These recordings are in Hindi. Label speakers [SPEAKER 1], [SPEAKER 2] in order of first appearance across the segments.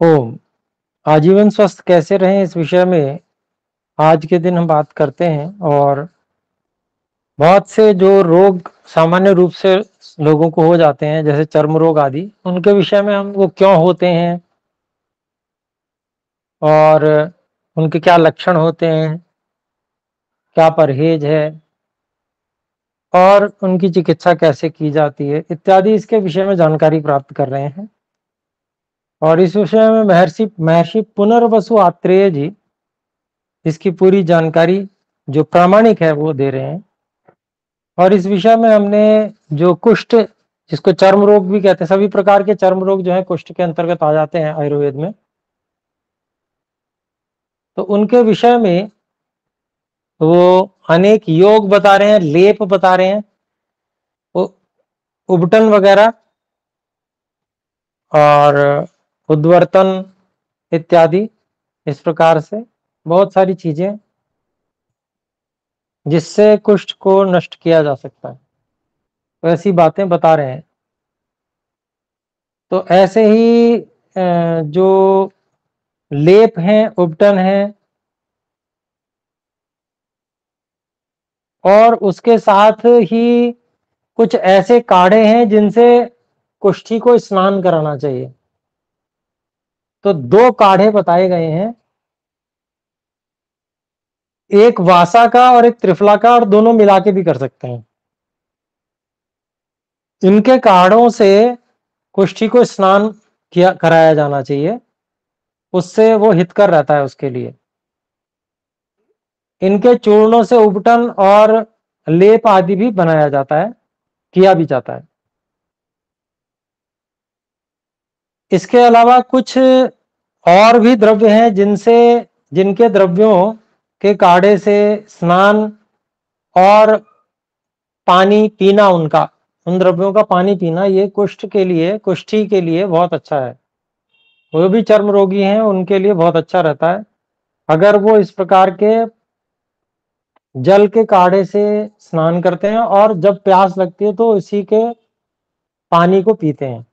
[SPEAKER 1] ओम। आजीवन स्वस्थ कैसे रहें, इस विषय में आज के दिन हम बात करते हैं। और बहुत से जो रोग सामान्य रूप से लोगों को हो जाते हैं, जैसे चर्म रोग आदि, उनके विषय में हम वो क्यों होते हैं और उनके क्या लक्षण होते हैं, क्या परहेज है और उनकी चिकित्सा कैसे की जाती है इत्यादि, इसके विषय में जानकारी प्राप्त कर रहे हैं। और इस विषय में महर्षि महर्षि पुनर्वसु आत्रेय जी इसकी पूरी जानकारी जो प्रामाणिक है वो दे रहे हैं। और इस विषय में हमने जो कुष्ठ, जिसको चर्म रोग भी कहते हैं, सभी प्रकार के चर्म रोग जो है कुष्ठ के अंतर्गत आ जाते हैं आयुर्वेद में, तो उनके विषय में वो अनेक योग बता रहे हैं, लेप बता रहे हैं, उबटन वगैरह और उद्वर्तन इत्यादि, इस प्रकार से बहुत सारी चीजें जिससे कुष्ठ को नष्ट किया जा सकता है, तो ऐसी बातें बता रहे हैं। तो ऐसे ही जो लेप हैं, उबटन हैं, और उसके साथ ही कुछ ऐसे काढ़े हैं जिनसे कुष्ठी को स्नान कराना चाहिए। तो दो काढ़े बताए गए हैं, एक वासा का और एक त्रिफला का, और दोनों मिला के भी कर सकते हैं। इनके काढ़ों से कुष्ठी को स्नान किया कराया जाना चाहिए, उससे वो हितकर रहता है उसके लिए। इनके चूर्णों से उबटन और लेप आदि भी बनाया जाता है, किया भी जाता है। इसके अलावा कुछ और भी द्रव्य हैं जिनके द्रव्यों के काढ़े से स्नान और पानी पीना, उन द्रव्यों का पानी पीना, ये कुष्ठी के लिए बहुत अच्छा है। वो भी चर्म रोगी हैं, उनके लिए बहुत अच्छा रहता है अगर वो इस प्रकार के जल के काढ़े से स्नान करते हैं और जब प्यास लगती है तो इसी के पानी को पीते हैं,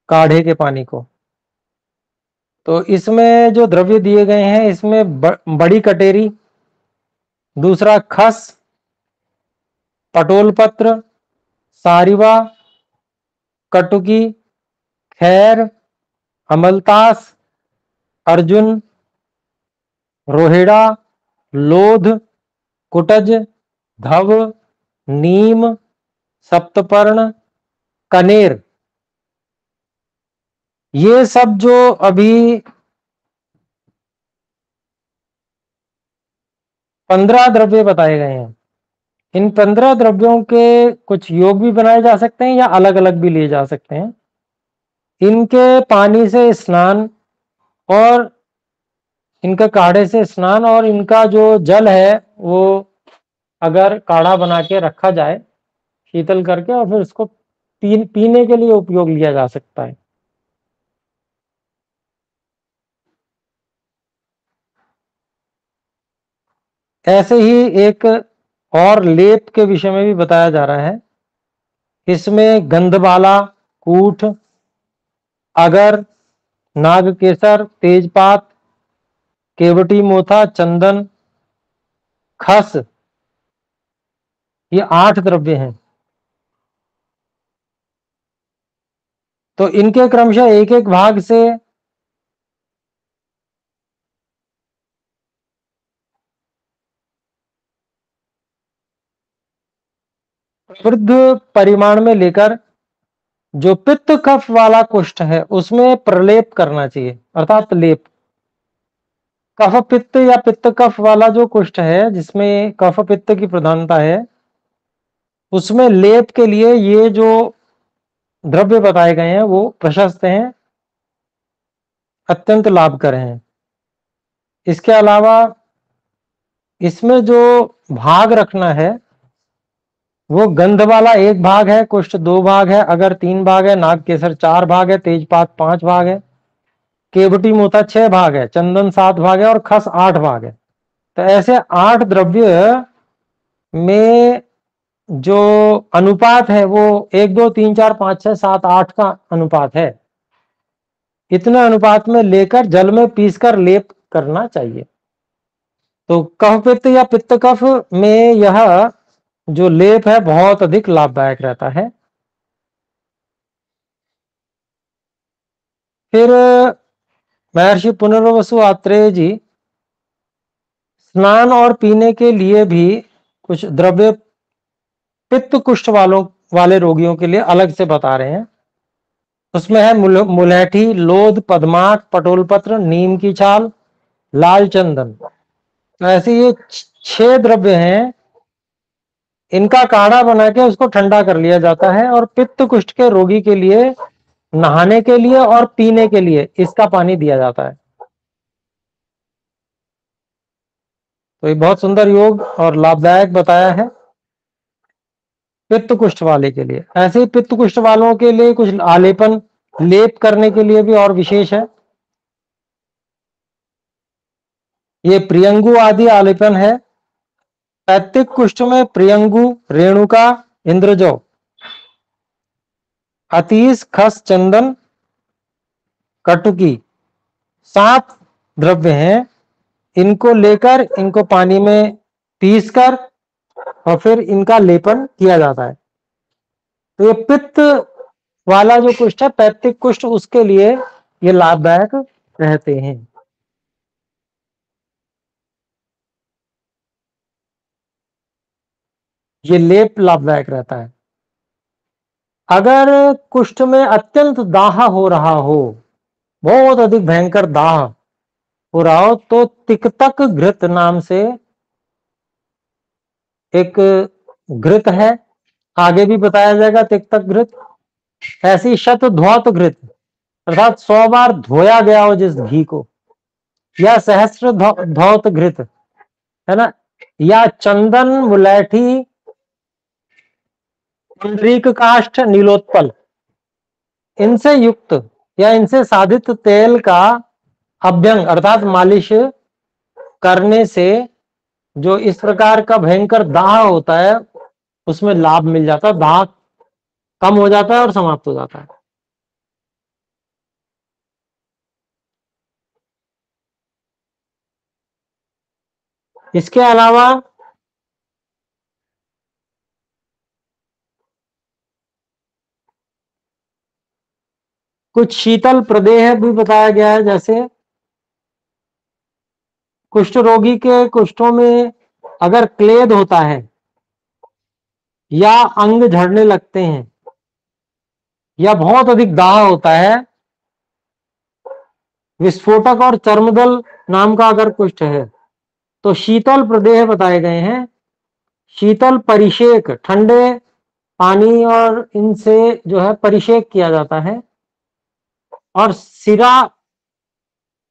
[SPEAKER 1] काढ़े के पानी को। तो इसमें जो द्रव्य दिए गए हैं, इसमें बड़ी कटेरी, दूसरा खस, पटोल पत्र, सारिवा, कटुकी, खैर, अमलतास, अर्जुन, रोहिड़ा, लोध, कुटज, धव, नीम, सप्तपर्ण, कनेर, ये सब जो अभी 15 द्रव्य बताए गए हैं, इन 15 द्रव्यों के कुछ योग भी बनाए जा सकते हैं या अलग अलग भी लिए जा सकते हैं। इनके पानी से स्नान और इनका काढ़े से स्नान और इनका जो जल है वो अगर काढ़ा बना के रखा जाए शीतल करके, और फिर उसको पीने के लिए उपयोग लिया जा सकता है। ऐसे ही एक और लेप के विषय में भी बताया जा रहा है। इसमें गंधबाला, कूठ, अगर, नागकेसर, तेजपात, केवटी मोथा, चंदन, खस, ये 8 द्रव्य हैं। तो इनके क्रमशः एक एक भाग से प्रवृद्ध परिमाण में लेकर जो पित्त कफ वाला कुष्ठ है उसमें प्रलेप करना चाहिए, अर्थात लेप। कफ पित्त या पित्त कफ वाला जो कुष्ठ है जिसमें कफ पित्त की प्रधानता है, उसमें लेप के लिए ये जो द्रव्य बताए गए हैं वो प्रशस्त हैं, अत्यंत लाभकर हैं। इसके अलावा इसमें जो भाग रखना है वो गंध वाला 1 भाग है, कुष्ठ 2 भाग है, अगर 3 भाग है, नाग केसर 4 भाग है, तेजपात 5 भाग है, केवटी मोथा 6 भाग है, चंदन 7 भाग है और खस 8 भाग है। तो ऐसे 8 द्रव्य में जो अनुपात है वो 1 2 3 4 5 6 7 8 का अनुपात है। इतने अनुपात में लेकर जल में पीसकर लेप करना चाहिए। तो कफ पित्त या पित्त कफ में यह जो लेप है बहुत अधिक लाभदायक रहता है। फिर महर्षि पुनर्वसु आत्रेय जी स्नान और पीने के लिए भी कुछ द्रव्य पित्त कुष्ठ वाले रोगियों के लिए अलग से बता रहे हैं। उसमें है मुलैठी, लोध, पद्माक, पटोलपत्र, नीम की छाल, लाल चंदन। तो ऐसे ये 6 द्रव्य हैं। इनका काढ़ा बना के उसको ठंडा कर लिया जाता है और पित्त कुष्ठ के रोगी के लिए नहाने के लिए और पीने के लिए इसका पानी दिया जाता है। तो ये बहुत सुंदर योग और लाभदायक बताया है पित्त कुष्ठ वाले के लिए। ऐसे ही पित्त कुष्ठ वालों के लिए कुछ आलेपन लेप करने के लिए भी और विशेष है। ये प्रियंगु आदि आलेपन है। पैतृक कुष्ठ में प्रियंगु, रेणुका, इंद्रजौ, अतीस, खस, चंदन, कटुकी 7 द्रव्य हैं। इनको लेकर इनको पानी में पीसकर और फिर इनका लेपन किया जाता है। तो ये पित्त वाला जो कुष्ठ है, पैतृक कुष्ठ, उसके लिए ये लाभदायक रहते हैं। ये लेप लाभदायक रहता है। अगर कुष्ठ में अत्यंत दाह हो रहा हो, बहुत अधिक भयंकर दाह हो रहा हो, तो तिक्तक घृत नाम से एक घृत है, आगे भी बताया जाएगा तिक्तक घृत। ऐसी शत ध्वौत घृत अर्थात 100 बार धोया गया हो जिस घी को, या सहस्त्र ध्वौत घृत है ना, या चंदन, मुलैठी, पुंडरीक काष्ठ, नीलोत्पल, इनसे युक्त या इनसे साधित तेल का अभ्यंग अर्थात मालिश करने से जो इस प्रकार का भयंकर दाह होता है उसमें लाभ मिल जाता है, दाह कम हो जाता है और समाप्त हो जाता है। इसके अलावा कुछ शीतल प्रदेह भी बताया गया है। जैसे कुष्ठ रोगी के कुष्ठों में अगर क्लेद होता है या अंग झड़ने लगते हैं या बहुत अधिक दाह होता है, विस्फोटक और चर्मदल नाम का अगर कुष्ठ है, तो शीतल प्रदेह बताए गए हैं। शीतल परिषेक, ठंडे पानी और इनसे जो है परिषेक किया जाता है और शिरा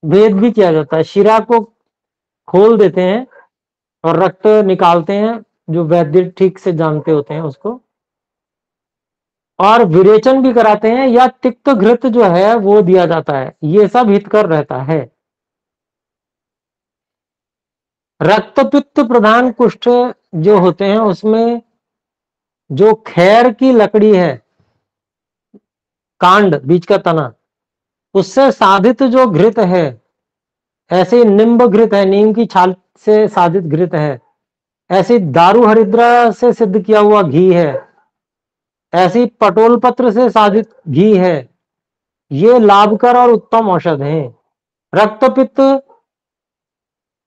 [SPEAKER 1] भेद भी किया जाता है। शिरा को खोल देते हैं और रक्त निकालते हैं, जो वैद्य ठीक से जानते होते हैं उसको, और विरेचन भी कराते हैं, या तिक्त घृत जो है वो दिया जाता है। ये सब हितकर रहता है। रक्तपित्त प्रधान कुष्ठ जो होते हैं उसमें जो खैर की लकड़ी है, कांड, बीच का तना, उससे साधित जो घृत है, ऐसे निम्ब घृत है, नीम की छाल से साधित घृत है, ऐसी दारू हरिद्रा से सिद्ध किया हुआ घी है, ऐसी पटोल पत्र से साधित घी है। ये लाभकर और उत्तम औषध हैं। रक्तपित्त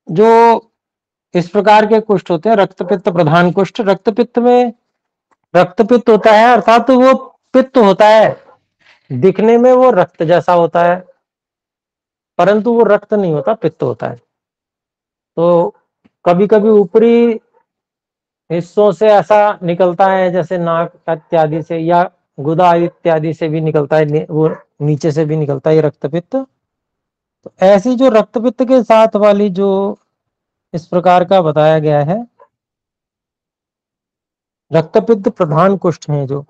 [SPEAKER 1] जो इस प्रकार के कुष्ठ होते हैं, रक्तपित्त प्रधान कुष्ठ, रक्तपित्त में रक्तपित्त होता है अर्थात तो वो पित्त होता है, दिखने में वो रक्त जैसा होता है परंतु वो रक्त नहीं होता, पित्त होता है। तो कभी कभी ऊपरी हिस्सों से ऐसा निकलता है जैसे नाक इत्यादि से या गुदा इत्यादि से भी निकलता है, वो नीचे से भी निकलता है ये रक्तपित्त। तो ऐसी जो रक्तपित्त के साथ वाली जो इस प्रकार का बताया गया है, रक्तपित्त प्रधान कुष्ठ हैं जो,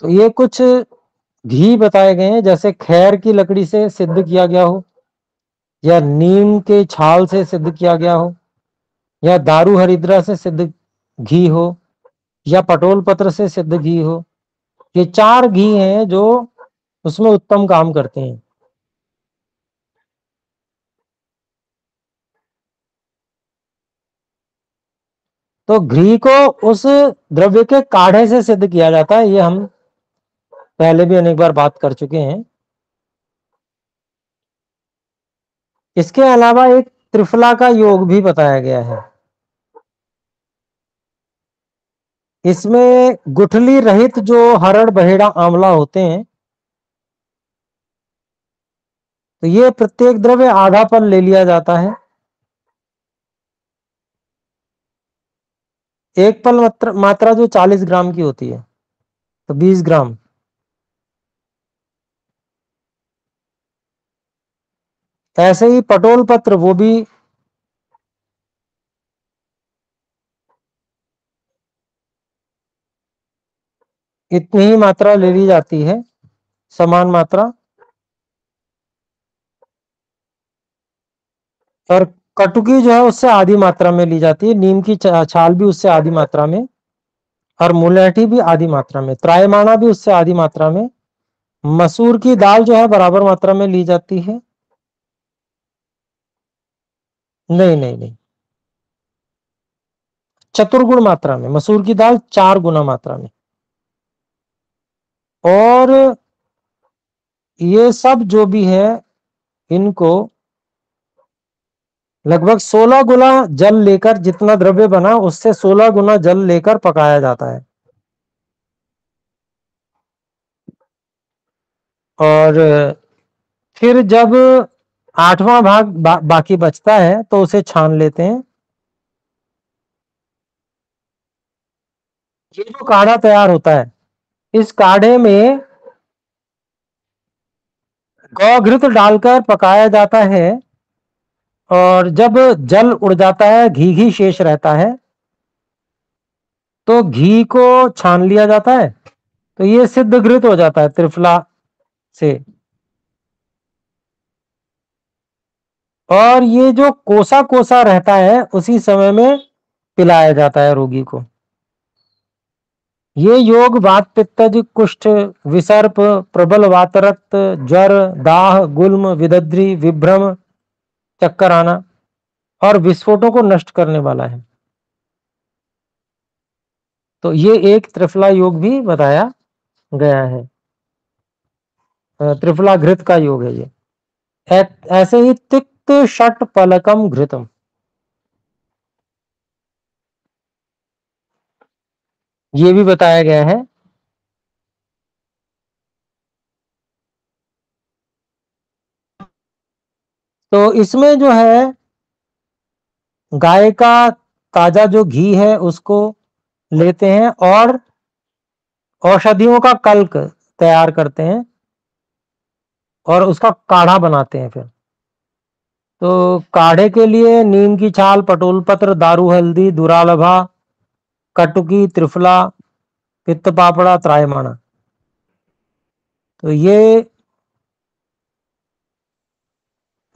[SPEAKER 1] तो ये कुछ घी बताए गए हैं। जैसे खैर की लकड़ी से सिद्ध किया गया हो, या नीम के छाल से सिद्ध किया गया हो, या दारू हरिद्रा से सिद्ध घी हो, या पटोल पत्र से सिद्ध घी हो। ये 4 घी हैं जो उसमें उत्तम काम करते हैं। तो घी को उस द्रव्य के काढ़े से सिद्ध किया जाता है, ये हम पहले भी अनेक बार बात कर चुके हैं। इसके अलावा एक त्रिफला का योग भी बताया गया है। इसमें गुठली रहित जो हरड़ बहेड़ा आंवला होते हैं, तो ये प्रत्येक द्रव्य आधा पल ले लिया जाता है। एक पल मात्रा जो 40 ग्राम की होती है, तो 20 ग्राम। ऐसे ही पटोल पत्र, वो भी इतनी ही मात्रा ले ली जाती है, समान मात्रा। और कटुकी जो है उससे आधी मात्रा में ली जाती है, नीम की छाल भी उससे आधी मात्रा में, और मुलैठी भी आधी मात्रा में, त्रायमाणा भी उससे आधी मात्रा में। मसूर की दाल जो है बराबर मात्रा में ली जाती है। नहीं नहीं नहीं, चतुर्गुण मात्रा में, मसूर की दाल 4 गुना मात्रा में। और ये सब जो भी है, इनको लगभग 16 गुना जल लेकर, जितना द्रव्य बना उससे 16 गुना जल लेकर पकाया जाता है। और फिर जब 8वां भाग बाकी बचता है तो उसे छान लेते हैं। ये जो काढ़ा तैयार होता है, इस काढ़े में गौघृत डालकर पकाया जाता है। और जब जल उड़ जाता है, घी घी शेष रहता है, तो घी को छान लिया जाता है। तो ये सिद्ध घृत हो जाता है त्रिफला से। और ये जो कोसा कोसा रहता है, उसी समय में पिलाया जाता है रोगी को। ये योग वात पित्तज कुष्ठ विसर्प प्रबल वातरक्त ज्वर दाह गुल्म विदद्री विभ्रम चक्कर आना और विस्फोटों को नष्ट करने वाला है। तो ये एक त्रिफला योग भी बताया गया है। त्रिफला घृत का योग है ये। ऐसे ही तिक्त षट पलकम घृतम, ये भी बताया गया है। तो इसमें जो है, गाय का ताजा जो घी है उसको लेते हैं और औषधियों का कल्क तैयार करते हैं और उसका काढ़ा बनाते हैं। फिर तो काढ़े के लिए नीम की छाल, पटोल पत्र, दारू हल्दी, दुरालभा, कटुकी, त्रिफला, पित्त पापड़ा, त्रायमाणा, तो ये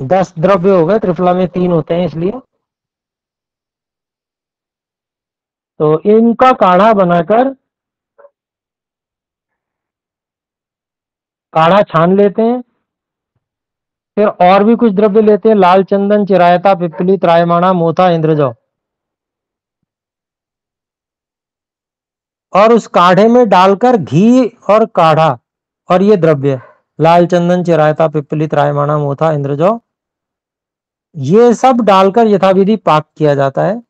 [SPEAKER 1] 10 द्रव्य हो गए। त्रिफला में 3 होते हैं इसलिए। तो इनका काढ़ा बनाकर काढ़ा छान लेते हैं। फिर और भी कुछ द्रव्य लेते हैं, लाल चंदन, चिरायता, पिपली, त्रायमाणा, मोथा, इंद्रजौ, और उस काढ़े में डालकर घी और काढ़ा और ये द्रव्य, लाल चंदन, चिरायता, पिपली, त्रायमाणा, मोथा, इंद्रजौ, ये सब डालकर यथाविधि पाक किया जाता है।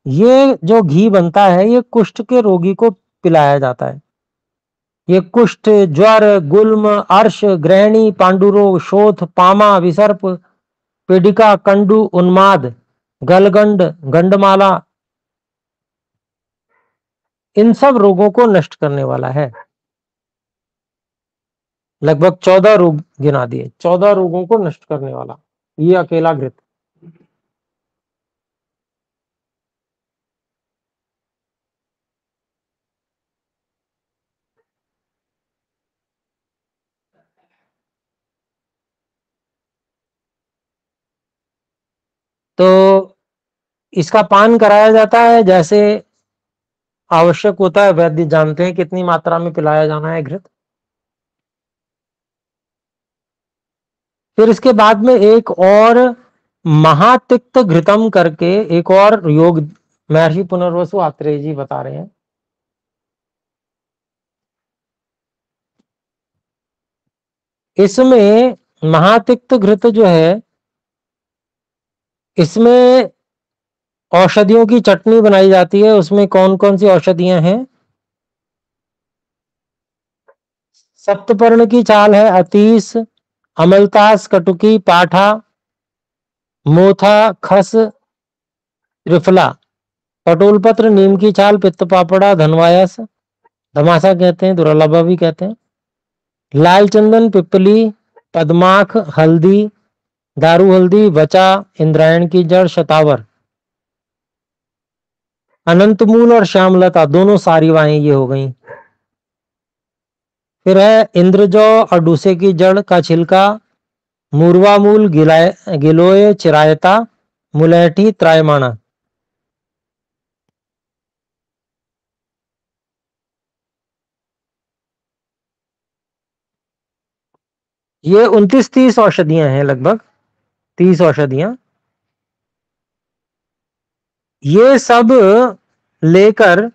[SPEAKER 1] ये जो घी बनता है, ये कुष्ठ के रोगी को पिलाया जाता है। ये कुष्ठ, ज्वर, गुल्म, अर्श, ग्रहणी, पांडुरोग, शोथ, पामा, विसर्प, पेडिका, कंडू, उन्माद, गलगंड, गंडमाला, इन सब रोगों को नष्ट करने वाला है। लगभग 14 रोग गिना दिए, 14 रोगों को नष्ट करने वाला ये अकेला घृत। तो इसका पान कराया जाता है, जैसे आवश्यक होता है, वैद्य जानते हैं कितनी मात्रा में पिलाया जाना है घृत। फिर इसके बाद में एक और महातिक्त घृतम करके एक और योग महर्षि पुनर्वसु आत्रेय जी बता रहे हैं। इसमें महातिक्त घृत जो है, इसमें औषधियों की चटनी बनाई जाती है। उसमें कौन कौन सी औषधियां हैं? सप्तपर्ण की चाल है, अतीस, अमलतास, कटुकी, पाठा, मोथा, खस, त्रिफला, पटोलपत्र, नीम की छाल, पित्त पापड़ा, धनवायस, धमासा कहते हैं, दुर्लभा भी कहते हैं, लाल चंदन, पिपली, पद्माख, हल्दी, दारू हल्दी, बचा, इंद्रायण की जड़, शतावर, अनंत मूल और श्यामलता, दोनों सारीवाएं ये हो गई। फिर है इंद्रजौ और डूसे की जड़ का छिलका, मुरवा मूल, गिलोय, चिरायता, मुलैठी, त्रायमाणा। ये 29-30 औषधियां हैं, लगभग 30 औषधियां। ये सब लेकर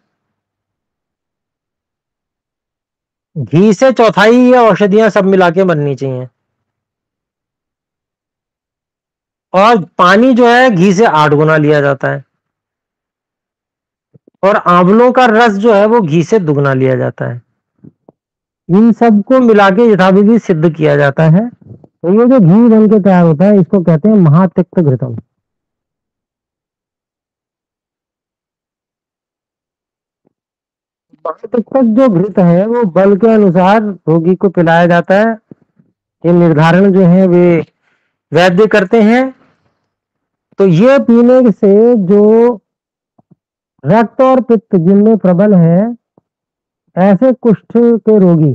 [SPEAKER 1] घी से चौथाई ये औषधियां सब मिला के बननी चाहिए। और पानी जो है घी से 8 गुना लिया जाता है, और आंवलों का रस जो है वो घी से दुगना लिया जाता है। इन सबको मिला के यथाविधि सिद्ध किया जाता है। तो ये जो घी बन के तैयार होता है, इसको कहते हैं महातिक्त घृतम। महातिक्त जो घृत है वो बल के अनुसार रोगी को पिलाया जाता है। ये निर्धारण जो है वे वैद्य करते हैं। तो ये पीने से जो रक्त और पित्त जिनमें प्रबल है, ऐसे कुष्ठ के रोगी,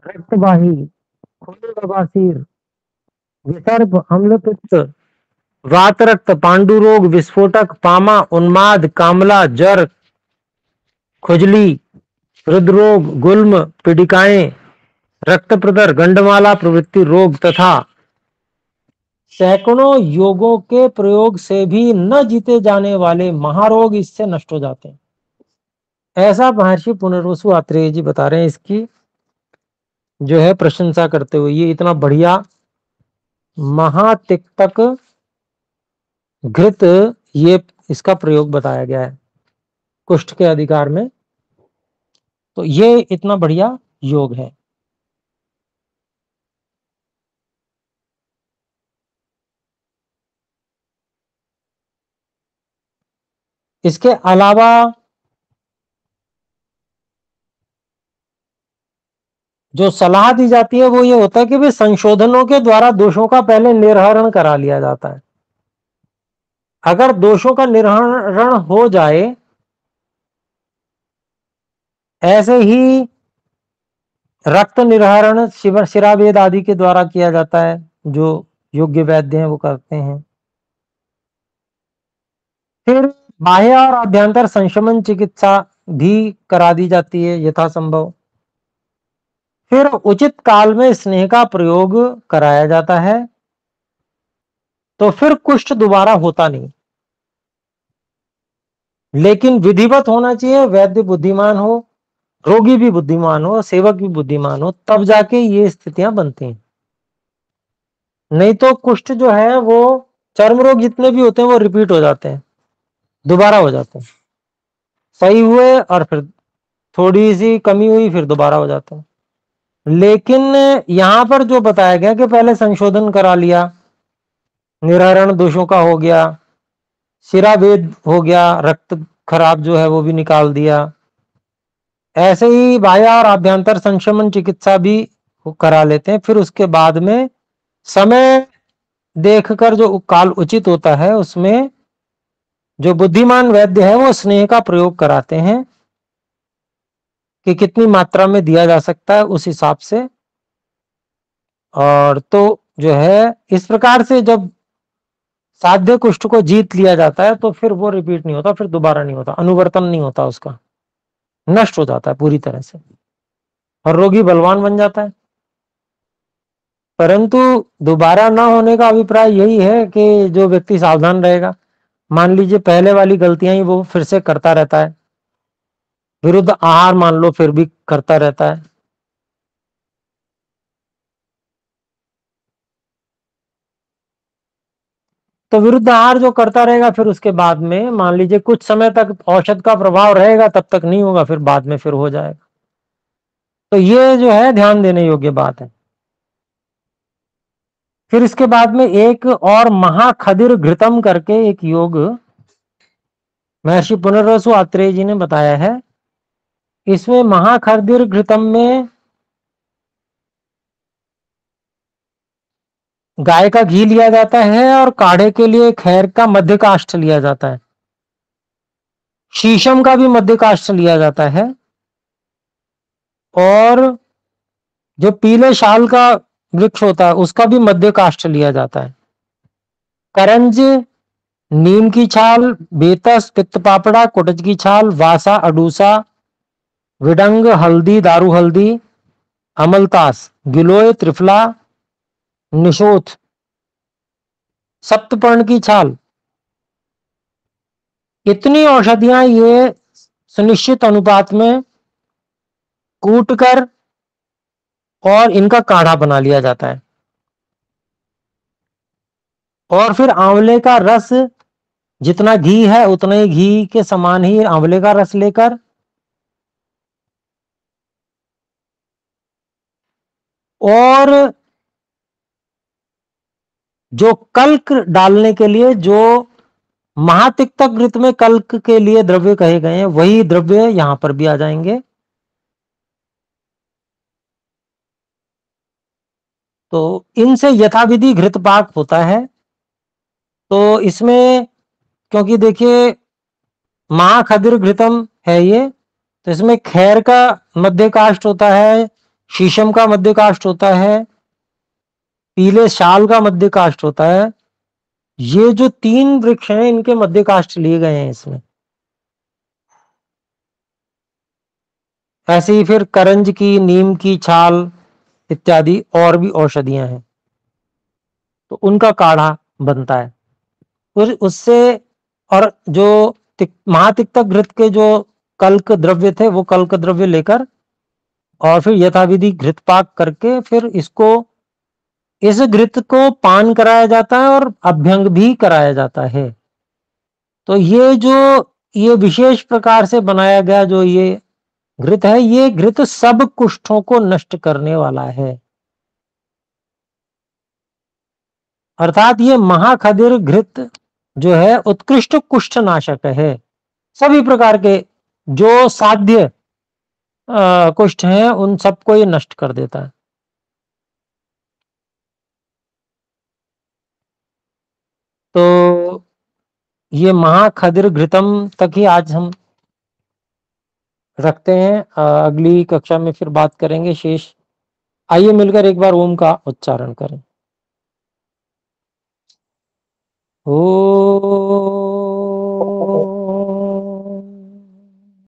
[SPEAKER 1] रक्तवाही, खूनी बवासीर, विसर्प, अम्ल पित्त, वात रक्त, पांडु रोग, विस्फोटक, पामा, उन्माद, कामला, जर, खुजली, हृदरोग, गुल्म, पीड़िकाएं, रक्त प्रदर, गंडमाला प्रवृत्ति रोग तथा सैकड़ों योगों के प्रयोग से भी न जीते जाने वाले महारोग इससे नष्ट हो जाते हैं। ऐसा महर्षि पुनर्वसु आत्रेय जी बता रहे हैं, इसकी जो है प्रशंसा करते हुए। ये इतना बढ़िया महातिक्तक घृत, ये इसका प्रयोग बताया गया है कुष्ठ के अधिकार में। तो ये इतना बढ़िया योग है। इसके अलावा जो सलाह दी जाती है वो ये होता है कि भाई संशोधनों के द्वारा दोषों का पहले निर्हरण करा लिया जाता है। अगर दोषों का निर्हरण हो जाए, ऐसे ही रक्त निर्हरण शिरावेद आदि के द्वारा किया जाता है, जो योग्य वैद्य हैं वो करते हैं। फिर बाह्य और आभ्यंतर संशमन चिकित्सा भी करा दी जाती है यथासंभव। फिर उचित काल में स्नेह का प्रयोग कराया जाता है, तो फिर कुष्ठ दोबारा होता नहीं। लेकिन विधिवत होना चाहिए, वैद्य बुद्धिमान हो, रोगी भी बुद्धिमान हो, सेवक भी बुद्धिमान हो, तब जाके ये स्थितियां बनती हैं। नहीं तो कुष्ठ जो है वो, चर्म रोग जितने भी होते हैं वो रिपीट हो जाते हैं, दोबारा हो जाते हैं। सही हुए और फिर थोड़ी सी कमी हुई, फिर दोबारा हो जाते हैं। लेकिन यहां पर जो बताया गया कि पहले संशोधन करा लिया, निर्हरण दोषों का हो गया, शिराभेद हो गया, रक्त खराब जो है वो भी निकाल दिया, ऐसे ही बाह्य और आभ्यंतर संशमन चिकित्सा भी करा लेते हैं। फिर उसके बाद में समय देखकर जो काल उचित होता है, उसमें जो बुद्धिमान वैद्य है वो स्नेह का प्रयोग कराते हैं कि कितनी मात्रा में दिया जा सकता है उस हिसाब से। और तो जो है इस प्रकार से जब साध्य कुष्ठ को जीत लिया जाता है तो फिर वो रिपीट नहीं होता, फिर दोबारा नहीं होता, अनुवर्तन नहीं होता, उसका नष्ट हो जाता है पूरी तरह से और रोगी बलवान बन जाता है। परंतु दोबारा ना होने का अभिप्राय यही है कि जो व्यक्ति सावधान रहेगा, मान लीजिए पहले वाली गलतियां ही वो फिर से करता रहता है, विरुद्ध आहार मान लो फिर भी करता रहता है, तो विरुद्ध आहार जो करता रहेगा फिर उसके बाद में मान लीजिए कुछ समय तक औषध का प्रभाव रहेगा, तब तक नहीं होगा, फिर बाद में फिर हो जाएगा। तो ये जो है ध्यान देने योग्य बात है। फिर इसके बाद में एक और महाखदिर घृतम करके एक योग महर्षि पुनर्वसु आत्रेय जी ने बताया है। इसमें महाखदिर घृतम में गाय का घी लिया जाता है और काढ़े के लिए खैर का मध्य काष्ठ लिया जाता है, शीशम का भी मध्य काष्ठ लिया जाता है, और जो पीले शाल का वृक्ष होता है उसका भी मध्य काष्ठ लिया जाता है। करंज, नीम की छाल, बेतस, पित्त पापड़ा, कुटज की छाल, वासा, अडूसा, विडंग, हल्दी, दारू हल्दी, अमलतास, गिलोय, त्रिफला, निशोथ, सप्तपर्ण की छाल, इतनी औषधियां ये सुनिश्चित अनुपात में कूट कर और इनका काढ़ा बना लिया जाता है। और फिर आंवले का रस, जितना घी है उतना ही घी के समान ही आंवले का रस लेकर और जो कल्क डालने के लिए जो महातिक्तक घृत में कल्क के लिए द्रव्य कहे गए हैं वही द्रव्य यहां पर भी आ जाएंगे। तो इनसे यथाविधि घृतपाक होता है। तो इसमें क्योंकि देखिए महाखदिर घृतम है ये, तो इसमें खैर का मध्य काष्ठ होता है, शीशम का मध्य काष्ठ होता है, पीले शाल का मध्य काष्ठ होता है। ये जो तीन वृक्ष हैं इनके मध्य काष्ठ लिए गए हैं इसमें। ऐसे ही फिर करंज की, नीम की छाल इत्यादि और भी औषधियां हैं, तो उनका काढ़ा बनता है। फिर उससे और जो महातिक्तक घृत के जो कल्क द्रव्य थे वो कल्क द्रव्य लेकर और फिर यथाविधि घृतपाक करके फिर इसको, इस घृत को पान कराया जाता है और अभ्यंग भी कराया जाता है। तो ये जो ये विशेष प्रकार से बनाया गया जो ये घृत है, ये घृत सब कुष्ठों को नष्ट करने वाला है। अर्थात ये महाखदिर घृत जो है उत्कृष्ट कुष्ठ नाशक है। सभी प्रकार के जो साध्य कुष्ठ हैं उन सबको ये नष्ट कर देता है। तो ये महाखदिर घृतम तक ही आज हम रखते हैं। अगली कक्षा में फिर बात करेंगे शेष। आइए मिलकर एक बार ओम का उच्चारण करें। ओ